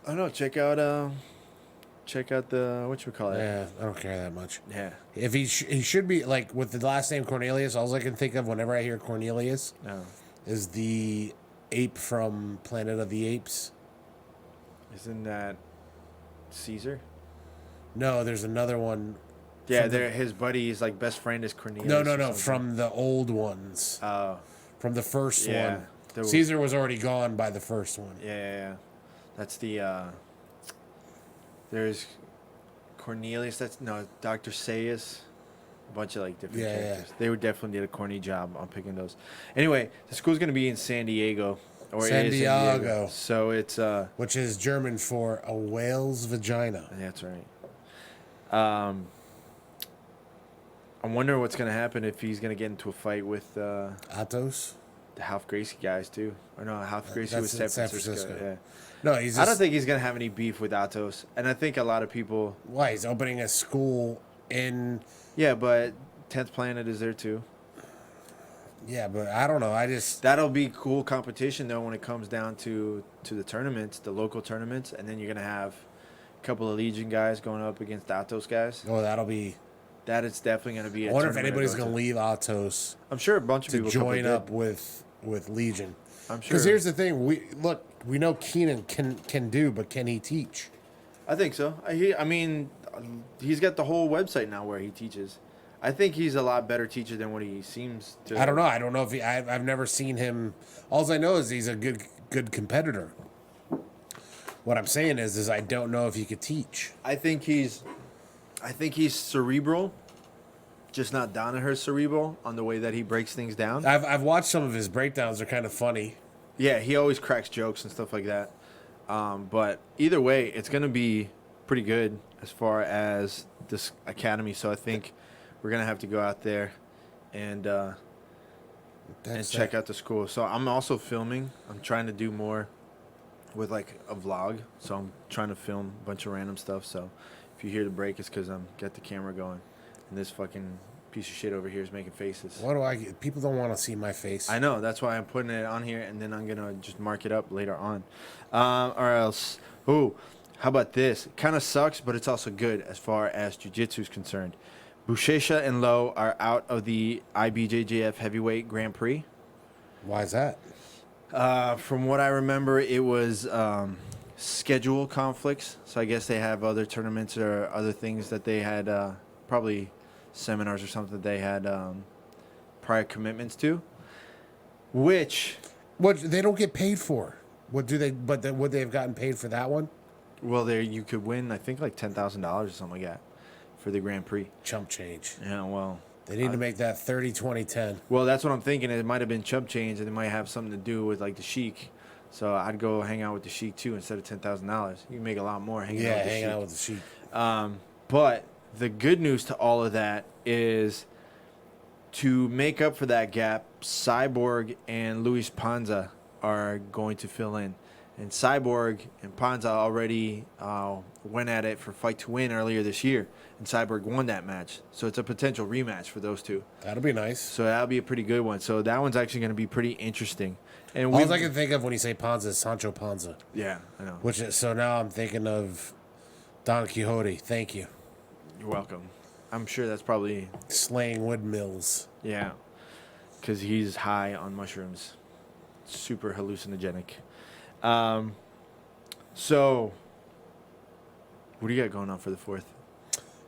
I don't know. Check out the whatchamacallit. Yeah, I don't care that much. Yeah. If he should be like with the last name Cornelius. All I can think of whenever I hear Cornelius is the ape from Planet of the Apes. Isn't that Caesar? No, there's another one. Yeah, his buddy, his like best friend is Cornelius. No, from the old ones. From the first one. Caesar was already gone by the first one. Yeah. That's the. There's Cornelius. Dr. Sayus. A bunch of like different characters. Yeah. They would definitely did a corny job on picking those. Anyway, the school's gonna be in San Diego. San Diego. So it's which is German for a whale's vagina. That's right. I wonder what's gonna happen if he's gonna get into a fight with Atos, the Half Gracie guys too. Or no, Half Gracie was San Francisco. Yeah. No, I don't think he's gonna have any beef with Atos, and I think a lot of people. Why he's opening a school in? Yeah, but 10th Planet is there too. Yeah, but I don't know. That'll be cool competition though when it comes down to the tournaments, the local tournaments, and then you're gonna have a couple of Legion guys going up against Atos guys. Oh, that'll be. That is definitely going to be. I wonder if anybody's going to leave Atos. I'm sure a bunch of people join up with Legion. I'm sure. Because here's the thing: we know Keenan can do, but can he teach? I think so. He's got the whole website now where he teaches. I think he's a lot better teacher than what he seems to. I don't know. I don't know if I've never seen him. All I know is he's a good competitor. What I'm saying is I don't know if he could teach. I think he's cerebral, just not Danaher cerebral on the way that he breaks things down. I've watched some of his breakdowns. They're kind of funny. Yeah, he always cracks jokes and stuff like that. But either way, it's going to be pretty good as far as this academy. So I think we're going to have to go out there and check out the school. So I'm also filming. I'm trying to do more with like a vlog. So I'm trying to film a bunch of random stuff. So if you hear the break, it's because I'm got the camera going, and this fucking piece of shit over here is making faces. What do I get? People don't want to see my face. I know. That's why I'm putting it on here, and then I'm gonna just mark it up later on, or else. Ooh, how about this? Kind of sucks, but it's also good as far as jiu-jitsu is concerned. Buchecha and Lowe are out of the IBJJF Heavyweight Grand Prix. Why is that? From what I remember, it was schedule conflicts. So I guess they have other tournaments or other things that they had, probably seminars or something they had prior commitments to. Which, What they don't get paid for? What do they? But would they have gotten paid for that one? well, there you could win, I think, like $10,000 or something like that for the Grand Prix. Chump change. Yeah, well. They need to make that 30, 20, 10. Well, that's what I'm thinking. It might have been chump change, and it might have something to do with like the Sheik. So I'd go hang out with the Sheik too instead of $10,000. You can make a lot more hanging out with the hanging Sheik. out with the sheep. But the good news to all of that is to make up for that gap, Cyborg and Luis Panza are going to fill in. And Cyborg and Panza already went at it for Fight to Win earlier this year, and Cyborg won that match. So it's a potential rematch for those two. That'll be nice. So that'll be a pretty good one. So that one's actually going to be pretty interesting. And All I can think of when you say Panza is Sancho Panza. yeah, I know. So now I'm thinking of Don Quixote. Thank you. You're welcome. I'm sure that's probably, Slaying windmills. yeah, because he's high on mushrooms. Super hallucinogenic. So, what do you got going on for the 4th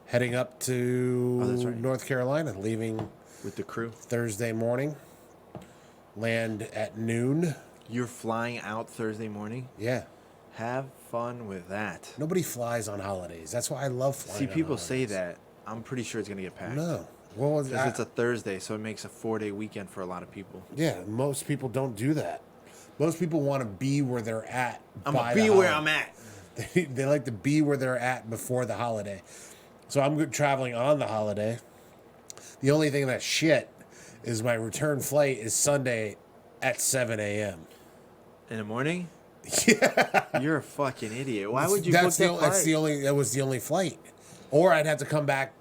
Heading up to Oh, that's right. North Carolina, leaving with the crew? Thursday morning. Land at noon. You're flying out Thursday morning? Yeah. Have fun with that. Nobody flies on holidays. That's why I love flying. See, on people say holidays. that. I'm pretty sure it's going to get packed. No. Well, Because it's a Thursday, so it makes a 4-day weekend for a lot of people. yeah, most people don't do that. Most people want to be where they're at. I'm going to be where I'm at. They like to be where they're at before the holiday. So I'm traveling on the holiday. The only thing that's shit is my return flight is Sunday at 7 a.m. In the morning? Yeah. You're a fucking idiot. Why would you book that flight? That was the only flight. Or I'd have to come back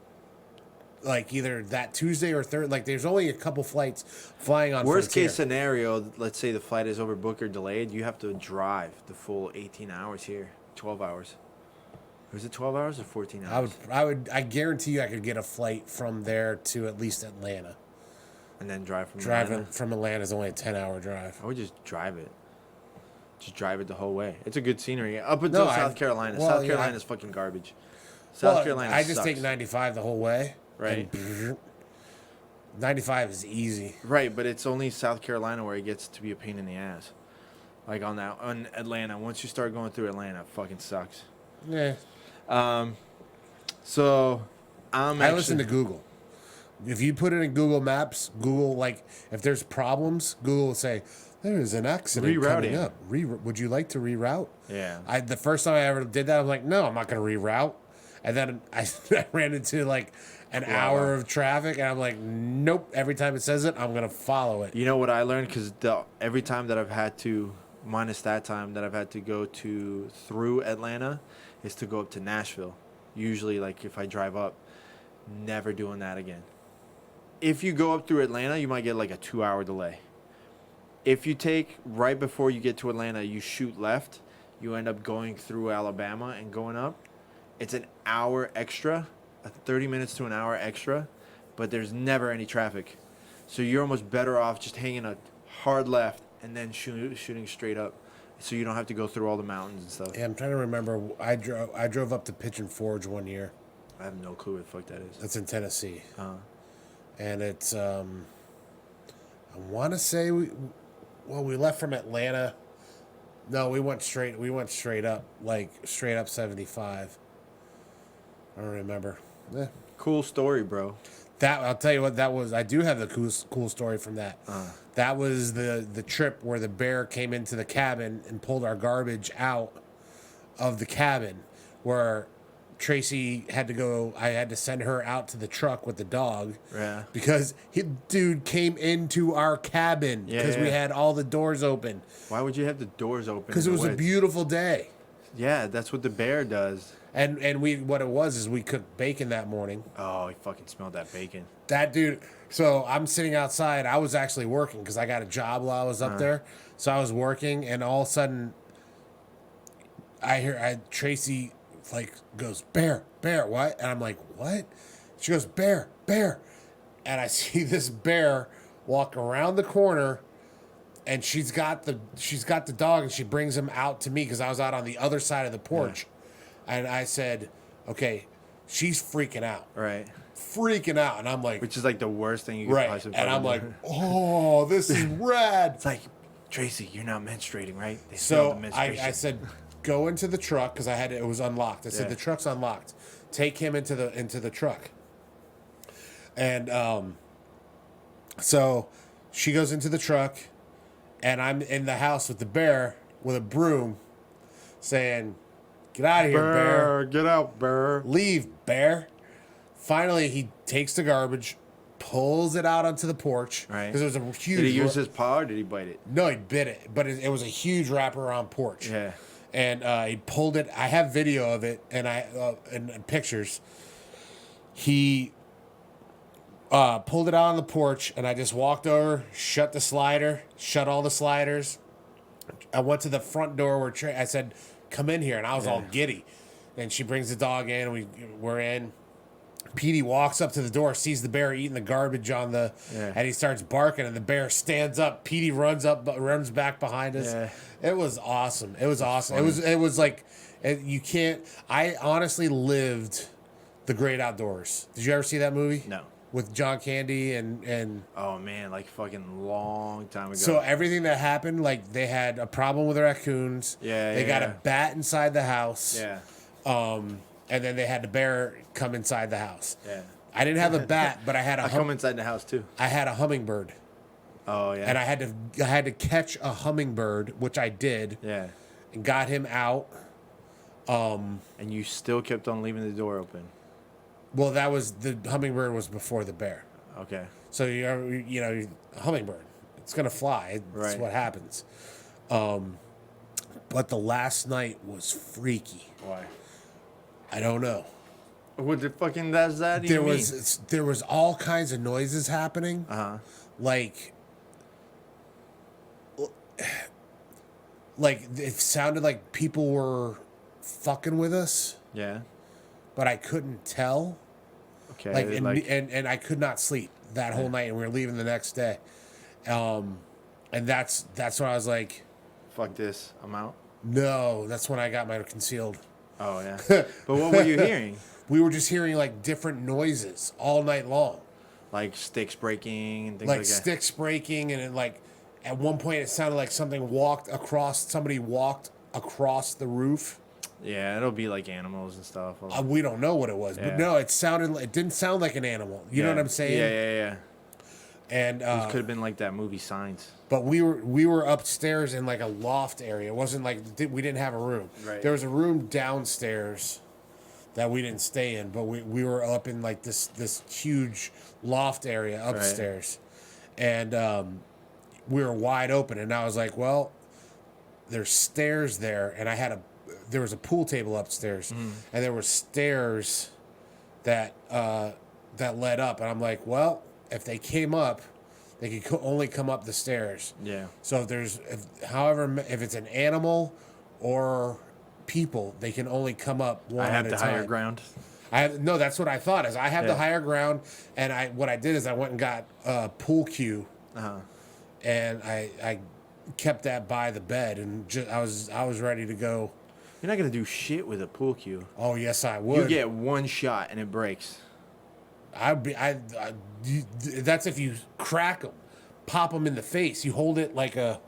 like either that Tuesday or third. Like there's only a couple flights flying on Worst Frontier. case scenario, let's say the flight is overbooked or delayed, you have to drive the full 18 hours here. 12 hours. Or is it 12 hours or 14 hours? I guarantee you I could get a flight from there to at least Atlanta. And then drive from Driving Atlanta? from Atlanta is only a 10-hour drive. I would just drive it. Just drive it the whole way. It's a good scenery. Up until South Carolina. well, South yeah, Carolina's fucking garbage. South Carolina I just sucks. take 95 the whole way. Right. And 95 is easy. Right, but it's only South Carolina where it gets to be a pain in the ass. Like on Atlanta. Once you start going through Atlanta, it fucking sucks. Yeah. So I listen to Google. If you put it in Google Maps, Google, like, if there's problems, Google will say, there is an accident coming Rerouting. up. Would you like to reroute? Yeah. The first time I ever did that, I was like, no, I'm not going to reroute. And then I ran into, like, an hour of traffic, and I'm like, nope. Every time it says it, I'm going to follow it. You know what I learned? Because every time that I've had to, minus that time that I've had to go through Atlanta, is to go up to Nashville. Usually, like, if I drive up, never doing that again. If you go up through Atlanta, you might get like a 2-hour delay. If you take right before you get to Atlanta, you shoot left, you end up going through Alabama and going up. It's an hour extra, 30 minutes to an hour extra, but there's never any traffic. So you're almost better off just hanging a hard left and then shooting straight up, so you don't have to go through all the mountains and stuff. Yeah, I'm trying to remember. I drove up to Pigeon Forge one year. I have no clue what the fuck that is. That's in Tennessee. Uh-huh. And it's, I want to say we left from Atlanta. No, we went straight up, like straight up 75. I don't remember. Cool story, bro. That, I'll tell you what that was. I do have the cool story from that. That was the trip where the bear came into the cabin and pulled our garbage out of the cabin, where Tracy had to go. I had to send her out to the truck with the dog. Yeah. Because dude came into our cabin because we had all the doors open. Why would you have the doors open? Because it was a beautiful day. Yeah, that's what the bear does. And what it was is we cooked bacon that morning. Oh, he fucking smelled that bacon. That dude. So I'm sitting outside. I was actually working because I got a job while I was up there. So I was working, and all of a sudden, I hear Tracy like goes, bear, what? And I'm like, what? She goes, bear. And I see this bear walk around the corner and she's got the dog, and she brings him out to me because I was out on the other side of the porch, and I said, okay, she's freaking out, Right. freaking out, and I'm like, Which is like the worst thing you could right, possibly and I'm do. like, oh, this is rad. It's like, Tracy, you're not menstruating, right? They So smell the menstruation. I said, go into the truck because it was unlocked. I said, the truck's unlocked. Take him into the truck. And so she goes into the truck, and I'm in the house with the bear with a broom, saying, "Get out of here, bear! Get out, bear! Leave, bear!" Finally, he takes the garbage, pulls it out onto the porch Right. because it was a huge. Did he use his paw or did he bite it? No, he bit it, but it was a huge wraparound porch. Yeah. And he pulled it. I have video of it, and and pictures. He pulled it out on the porch, and I just walked over, shut all the sliders. I went to the front door where I said, "Come in here," and I was all giddy. And she brings the dog in, and we're in. Petey walks up to the door, sees the bear eating the garbage and he starts barking, and the bear stands up. Petey runs back behind us. Yeah. It was awesome. It was awesome. It was like, you can't. I honestly lived the great outdoors. Did you ever see that movie? No. With John Candy and Oh man, like fucking long time ago. so everything that happened, like they had a problem with raccoons. Yeah, They yeah, got yeah. a bat inside the house. Yeah. And then they had the bear come inside the house. Yeah. I didn't have a bat, but I had I come inside the house too. I had a hummingbird, Oh yeah. and I had to catch a hummingbird, which I did, Yeah. and got him out. And you still kept on leaving the door open. Well, the hummingbird was before the bear. Okay. So a hummingbird, it's gonna fly. That's Right. what happens. But the last night was freaky. Why? I don't know. What the fucking does that even There mean? was all kinds of noises happening. Like it sounded like people were fucking with us, Yeah. but I couldn't tell. Okay. And I could not sleep that whole night, and we were leaving the next day. And that's when I was like, fuck this. I'm out. no, that's when I got my concealed. Oh yeah. But what were you hearing? We were just hearing like different noises all night long. Like sticks breaking and things Like like that. sticks breaking, and at one point it sounded like somebody walked across the roof. Yeah, it'll be like animals and stuff. We don't know what it was, but Yeah. no, it didn't sound like an animal. You know what I'm saying? Yeah. And It could have been like that movie Signs. but we were upstairs in like a loft area. It wasn't like we didn't have a room. Right. There was a room downstairs that we didn't stay in, but we were up in like this huge loft area upstairs, and we were wide open. And I was like, well, there's stairs there, and there was a pool table upstairs, and there were stairs that led up, and I'm like, well, if they came up, they could only come up the stairs. Yeah. So if it's an animal or people, they can only come up one I have at the a time. higher ground. No, that's what I thought. Is I have the Yeah. higher ground, and what I did is I went and got a pool cue, and I kept that by the bed, and I was ready to go. You're not gonna do shit with a pool cue. Oh yes, I would. You get one shot and it breaks. That's if you crack them, pop them in the face. You hold it like a.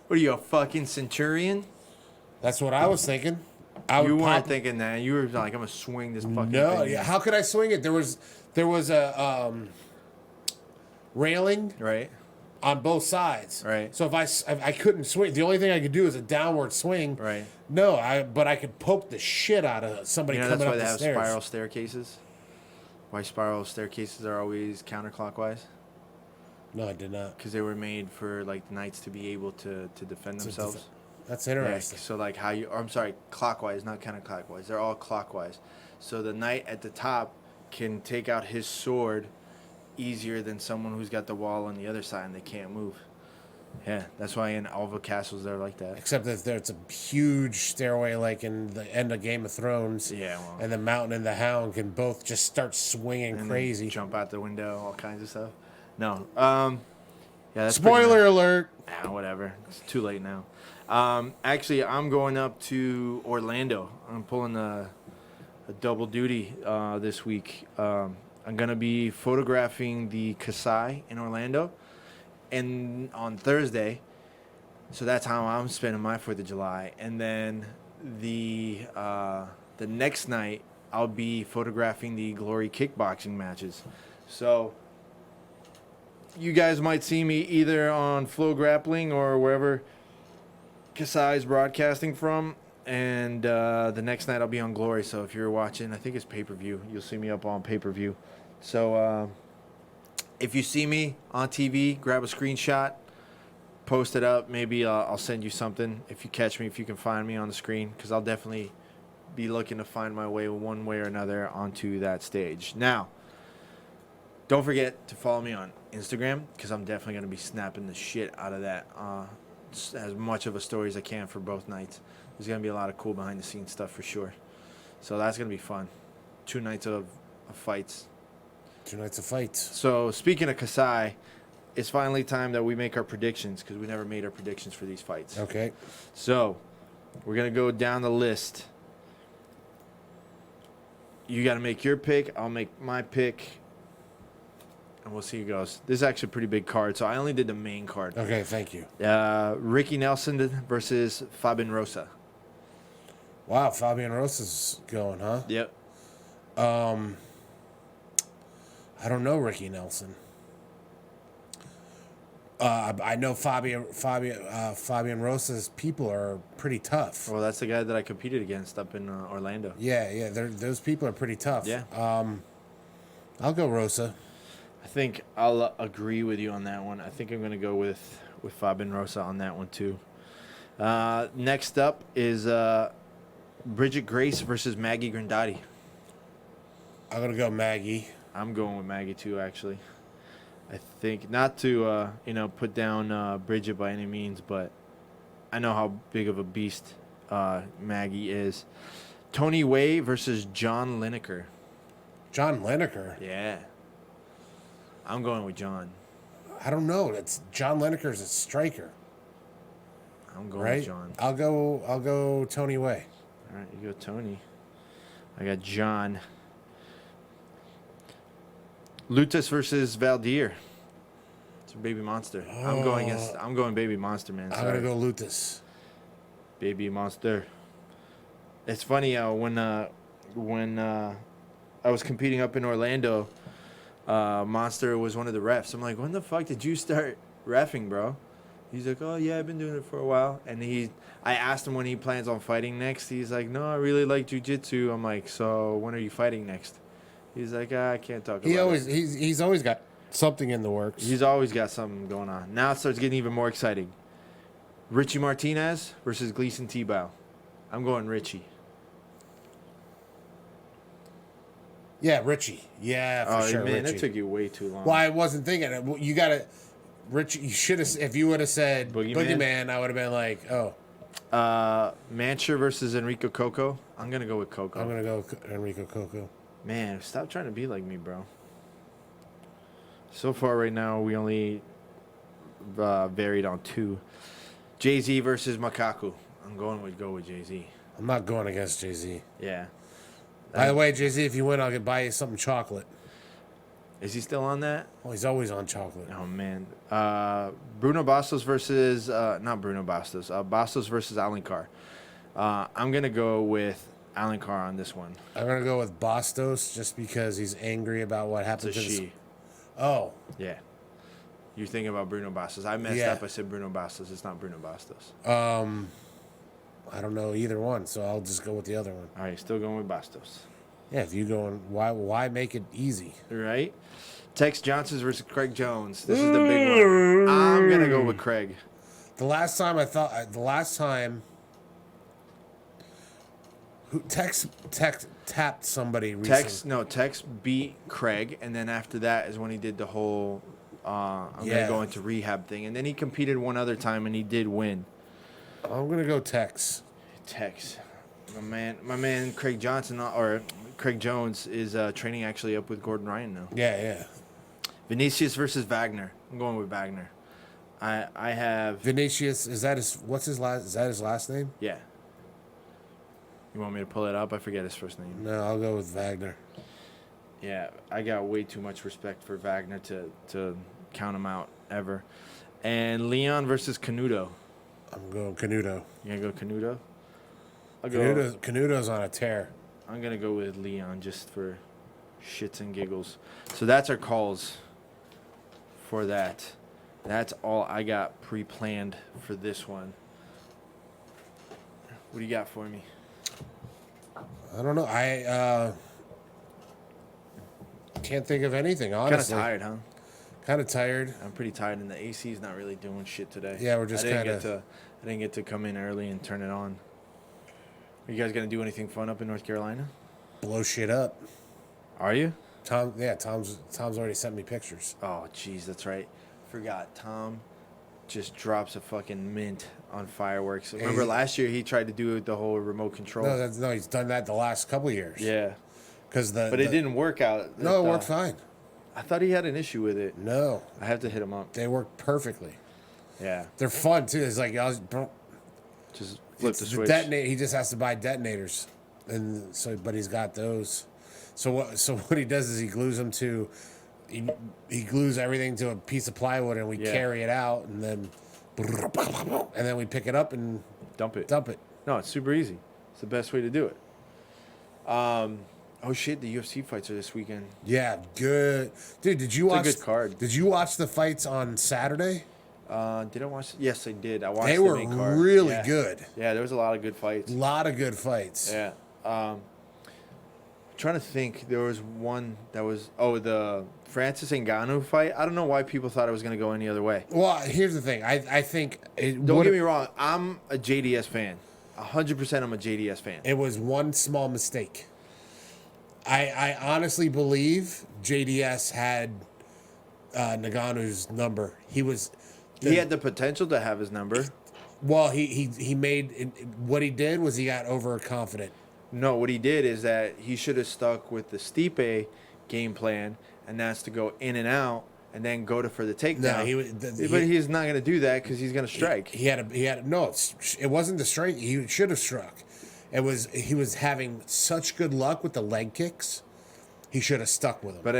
What are you, a fucking centurion? That's what I was thinking. You weren't thinking that. You were like, I'm gonna swing this fucking No, thing. yeah. How could I swing it? There was a railing Right. on both sides. Right. So if I couldn't swing, the only thing I could do is a downward swing. Right. No, but I could poke the shit out of somebody You know that's coming why up they the have stairs. spiral staircases? Why spiral staircases are always counterclockwise? No, I did not. Because they were made for like knights to be able to defend themselves. That's Yeah, interesting. so like I'm sorry, clockwise, not counterclockwise. They're all clockwise. So the knight at the top can take out his sword easier than someone who's got the wall on the other side and they can't move. Yeah, that's why in all the castles they're like that. Except that it's a huge stairway, like in the end of Game of Thrones. Yeah, well, And the Mountain and the Hound can both just start swinging and crazy. then jump out the window, all kinds of stuff. No, yeah, that's pretty Spoiler alert. nice. Nah, whatever. It's too late now. Actually, I'm going up to Orlando. I'm pulling a double duty this week. I'm gonna be photographing the Kasai in Orlando, and on Thursday. So that's how I'm spending my 4th of July. And then the next night, I'll be photographing the Glory kickboxing matches. So you guys might see me either on Flow Grappling or wherever Kasai is broadcasting from. And the next night, I'll be on Glory. So if you're watching, I think it's pay-per-view. You'll see me up on pay-per-view. So if you see me on TV, grab a screenshot. Post it up. Maybe I'll send you something if you catch me, if you can find me on the screen, because I'll definitely be looking to find my way one way or another onto that stage. Now, don't forget to follow me on Instagram, because I'm definitely going to be snapping the shit out of that. As much of a story as I can for both nights. There's going to be a lot of cool behind-the-scenes stuff for sure. So that's going to be fun. 2 nights of fights. 2 nights of fights. So speaking of Kasai, it's finally time that we make our predictions, because we never made our predictions for these fights. Okay. So, we're going to go down the list. You got to make your pick. I'll make my pick. And we'll see who goes. This is actually a pretty big card, so I only did the main card. Okay, thank you. Ricky Nelson versus Fabian Rosa. Wow, Fabian Rosa's going, huh? Yep. I don't know Ricky Nelson. I know Fabian Rosa's people are pretty tough. Well, that's the guy that I competed against up in Orlando. Yeah, those people are pretty tough. Yeah. I'll go Rosa. I think I'll agree with you on that one. I think I'm going to go with Fabian Rosa on that one, too. Next up is Bridget Grace versus Maggie Grandotti. I'm going to go Maggie. I'm going with Maggie, too, actually. I think, not to, put down Bridget by any means, but I know how big of a beast Maggie is. Tony Way versus John Lineker. John Lineker? Yeah. I'm going with John. I don't know. It's John Lineker's a striker. I'm going right? with John. I'll go Tony Way. All right, you go Tony. I got John. Lutus versus Valdir. It's a Baby Monster. Oh. I'm going Baby Monster, man. I'm gonna go Lutus. Baby Monster. It's funny when I was competing up in Orlando, Monster was one of the refs. I'm like, when the fuck did you start reffing, bro? He's like, oh yeah, I've been doing it for a while. And I asked him when he plans on fighting next. He's like, no, I really like jiu-jitsu. I'm like, so when are you fighting next? He's like, I can't talk about it. He's always got something in the works. He's always got something going on. Now it starts getting even more exciting. Richie Martinez versus Gleason Tebow. I'm going Richie. Yeah, Richie. Yeah, for sure. Man, Richie. that took you way too long. Well, I wasn't thinking it. You got to, Richie. You should have. If you would have said Boogeyman, I would have been like, oh. Mancher versus Enrico Coco. I'm gonna go with Coco. I'm gonna go Enrico Coco. Man, stop trying to be like me, bro. So far, right now, we only varied on 2. Jay-Z versus Makaku. I'm going with Jay-Z. I'm not going against Jay-Z. Yeah. By the way, Jay-Z, if you win, I'll buy you something chocolate. Is he still on that? Oh, he's always on chocolate. Oh, man. Bruno Bastos versus... not Bruno Bastos. Bastos versus Alencar. I'm going to go with Alencar on this one. I'm going to go with Bastos just because he's angry about what happened to she. Oh. Yeah. You're thinking about Bruno Bastos. I messed up. I said Bruno Bastos. It's not Bruno Bastos. I don't know either one, so I'll just go with the other one. All right, still going with Bastos. Yeah, if you going, why make it easy? Right. Tex Johnson versus Craig Jones. This is the big one. I'm going to go with Craig. The last time Tex tapped somebody recently. Tex beat Craig, and then after that is when he did the whole I'm going to go into rehab thing. And then he competed one other time, and he did win. I'm going to go Tex. Tex. My man Craig Johnson, or Craig Jones, is training actually up with Gordon Ryan now. Yeah. Vinicius versus Wagner. I'm going with Wagner. I have Vinicius, is that his last name? yeah. You want me to pull it up? I forget his first name. No, I'll go with Wagner. Yeah, I got way too much respect for Wagner to count him out ever. And Leon versus Canuto. I'm going Canuto. You gonna go Canuto? Canuto's on a tear. I'm gonna go with Leon just for shits and giggles. So that's our calls for that. That's all I got pre-planned for this one. What do you got for me? I don't know. I can't think of anything, honestly. Kind of tired, huh? Kind of tired. I'm pretty tired, and the AC is not really doing shit today. Yeah, we're just I didn't get to come in early and turn it on. Are you guys gonna do anything fun up in North Carolina? Blow shit up. Are you? Tom's already sent me pictures. Oh, jeez, that's right. Forgot. Tom just drops a fucking mint on fireworks. Remember last year he tried to do the whole remote control? No, he's done that the last couple of years. Yeah. But it didn't work out. No, it worked fine. I thought he had an issue with it. No. I have to hit him up. They work perfectly. Yeah. They're fun, too. It's like, just flip the switch. He just has to buy detonators. But he's got those. So what he does is he glues them to, he glues everything to a piece of plywood, and we carry it out, and then we pick it up and dump it. No, it's super easy. It's the best way to do it. Oh shit! The UFC fights are this weekend. Yeah, good, dude. Did you watch? It's a good card. Did you watch the fights on Saturday? Did I watch? Yes, I did. I watched. They were main card. Really good. Yeah, there was a lot of good fights. A lot of good fights. Yeah. Trying to think. There was one that was the Francis Ngannou fight. I don't know why people thought it was going to go any other way. Well, here's the thing. I think don't get me wrong. I'm a JDS fan. 100%. I'm a JDS fan. It was one small mistake. I honestly believe JDS had Ngannou's number. He had the potential to have his number. Well, he made what he did was he got overconfident. No, what he did is that he should have stuck with the Stipe game plan, and that's to go in and out and then go for the takedown. No, but he's not going to do that because he's going to strike. It wasn't the strike. He should have struck. He was having such good luck with the leg kicks. He should have stuck with them. But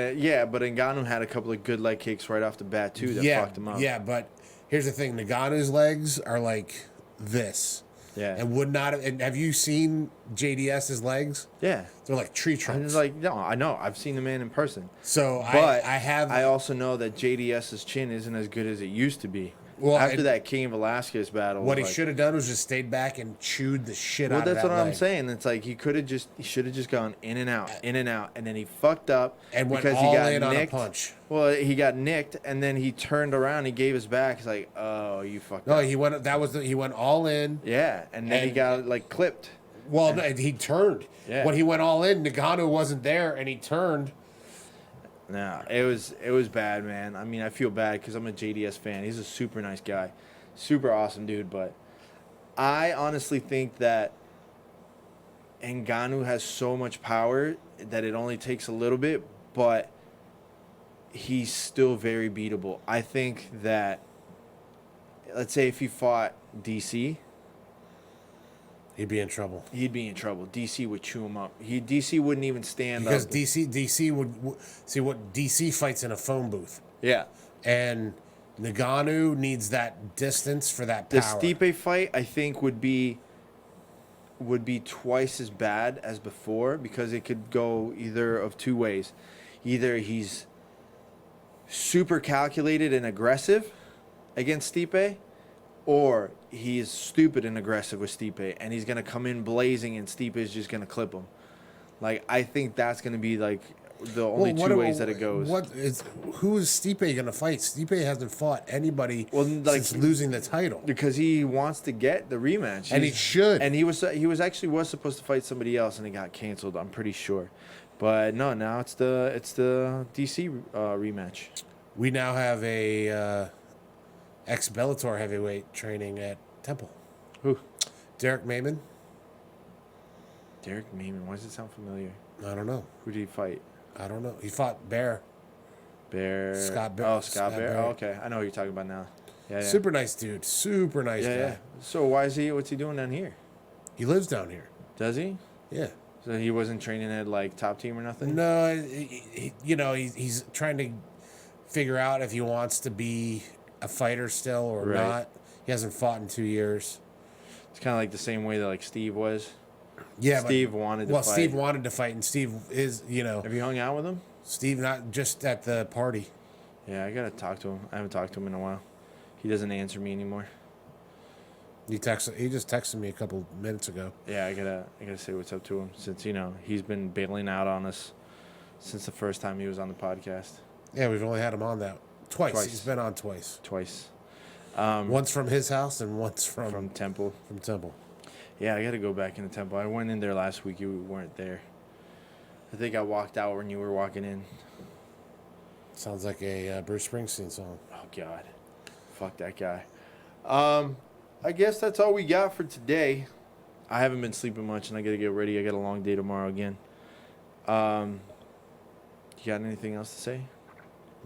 Ngannou had a couple of good leg kicks right off the bat too that fucked him up. Yeah, but here's the thing: Ngannou's legs are like this. Yeah. And would not have. And have you seen JDS's legs? Yeah. They're like tree trunks. I'm just like, no, I know. I've seen the man in person. So but I also know that JDS's chin isn't as good as it used to be. Well, after that King Velasquez battle. What he should have done was just stayed back and chewed the shit out of that leg. Well, that's what I'm saying. It's like he should have just gone in and out, and then he fucked up and went because all he got in nicked. On a punch. Well, he got nicked, and then he turned around, he gave his back. He's like, "Oh, you fucked up." No, he went all in. Yeah, and then he got like clipped. Well, no, he turned. Yeah. When he went all in, Ngannou wasn't there, and he turned. No, it was bad, man. I mean, I feel bad because I'm a JDS fan. He's a super nice guy. Super awesome dude, but I honestly think that Ngannou has so much power that it only takes a little bit, but he's still very beatable. I think that, let's say if he fought DC, he'd be in trouble. DC would chew him up. DC wouldn't even stand because up. DC would see what DC fights in a phone booth. Yeah, and Ngannou needs that distance for that power. The Stipe fight, I think, would be twice as bad as before because it could go either of two ways. Either he's super calculated and aggressive against Stipe, or he is stupid and aggressive with Stipe, and he's going to come in blazing, and Stipe is just going to clip him. Like, I think that's going to be, like, the only two ways that it goes. Who is Stipe going to fight? Stipe hasn't fought anybody since losing the title. Because he wants to get the rematch. And he should. And he was supposed to fight somebody else, and it got canceled, I'm pretty sure. But no, now it's the DC rematch. We now have a ex-Bellator heavyweight training at Temple. Who? Derek Maiman. Derek Maiman. Why does it sound familiar? I don't know. Who did he fight? I don't know. He fought Bear. Scott Bear. Oh, Scott Bear. Oh, okay. I know who you're talking about now. Yeah, yeah. Super nice dude. Super nice Yeah, guy. yeah. So what's he doing down here? He lives down here. Does he? Yeah. So he wasn't training at like top team or nothing? No, he's trying to figure out if he wants to be a fighter still or Right. not. He hasn't fought in 2 years. It's kind of like the same way that like Steve was. Yeah, Steve wanted to well, fight. Steve wanted to fight, and Steve is, Have you hung out with him? Steve not just at the party. Yeah, I gotta talk to him. I haven't talked to him in a while. He doesn't answer me anymore. He just texted me a couple minutes ago. Yeah, I gotta say what's up to him since he's been bailing out on us since the first time he was on the podcast. Yeah, we've only had him on that twice. Twice. He's been on twice. Twice. Once from his house and once From Temple. From Temple. Yeah, I gotta go back in the Temple. I went in there last week. You weren't there. I think I walked out when you were walking in. Sounds like a Bruce Springsteen song. Oh God, fuck that guy. I guess that's all we got for today. I haven't been sleeping much, and I gotta get ready. I got a long day tomorrow again. You got anything else to say?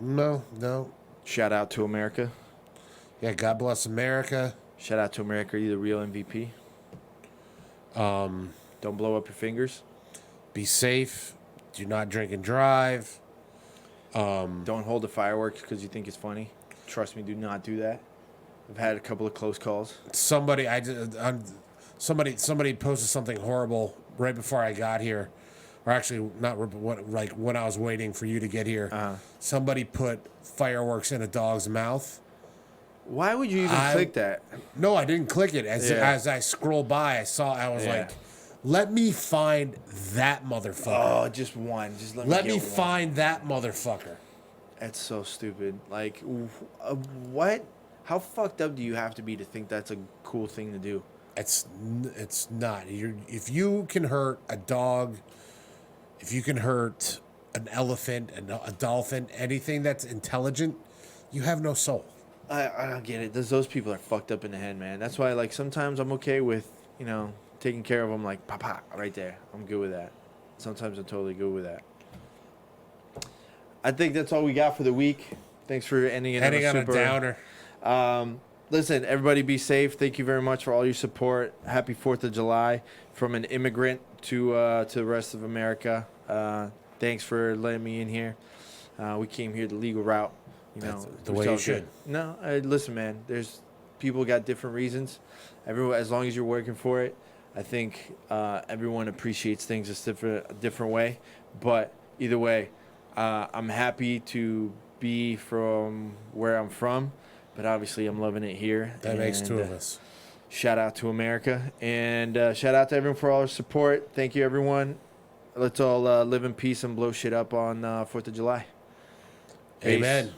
No. Shout out to America. Yeah, God bless America. Shout out to America. You're the real MVP. Don't blow up your fingers. Be safe. Do not drink and drive. Don't hold the fireworks because you think it's funny. Trust me, do not do that. I've had a couple of close calls. Somebody posted something horrible right before I got here, or actually not like when I was waiting for you to get here. Somebody put fireworks in a dog's mouth. Why would you even click that? No, I didn't click it. As I scrolled by, I was like, let me find that motherfucker. Oh, just one. Just let me find that motherfucker. That's so stupid. Like, what? How fucked up do you have to be to think that's a cool thing to do? It's not. If you can hurt a dog, if you can hurt an elephant, a dolphin, anything that's intelligent, you have no soul. I don't get it. Those people are fucked up in the head, man. That's why, like, sometimes I'm okay with, taking care of them, like, papa, right there. I'm good with that. Sometimes I'm totally good with that. I think that's all we got for the week. Thanks for ending it on a downer. Listen, everybody be safe. Thank you very much for all your support. Happy 4th of July from an immigrant to the rest of America. Thanks for letting me in here. We came here the legal route. That's the way you should. No, listen, man. There's people got different reasons. Everyone, as long as you're working for it, I think everyone appreciates things a different way. But either way, I'm happy to be from where I'm from, but obviously I'm loving it here. That makes two of us. Shout out to America, and shout out to everyone for all their support. Thank you, everyone. Let's all live in peace and blow shit up on 4th of July. Peace. Amen.